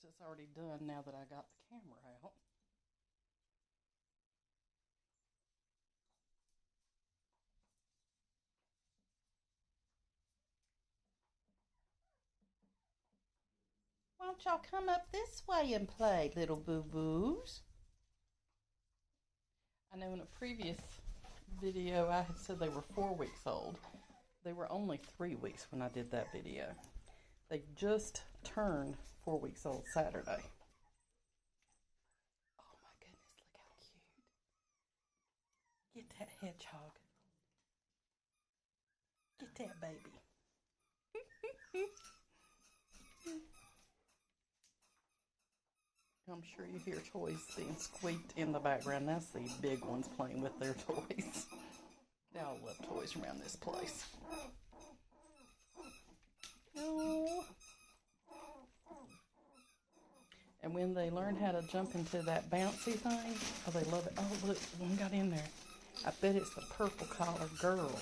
it's already done now that I got the camera out. Why don't y'all come up this way and play, little boo-boos? I know in a previous video I had said they were 4 weeks old. They were only 3 weeks when I did that video. They just turned 4 weeks old Saturday. Oh my goodness, look how cute. Get that hedgehog. Get that baby. I'm sure you hear toys being squeaked in the background. That's the big ones playing with their toys. They all love toys around this place. Oh. And when they learn how to jump into that bouncy thing, oh, they love it. Oh, look, one got in there. I bet it's the purple collar girl.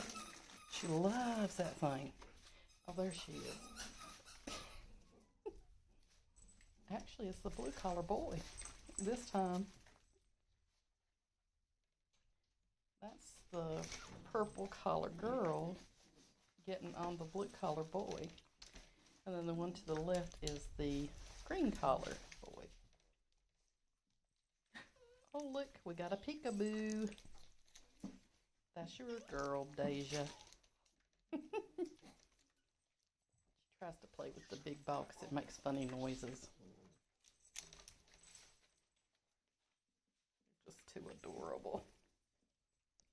She loves that thing. Oh, there she is. Actually, it's the blue collar boy. This time, that's the purple collar girl getting on the blue collar boy. And then the one to the left is the green collar boy. Oh, look, we got a peekaboo. That's your girl, Deja. She tries to play with the big ball because it makes funny noises. Just too adorable.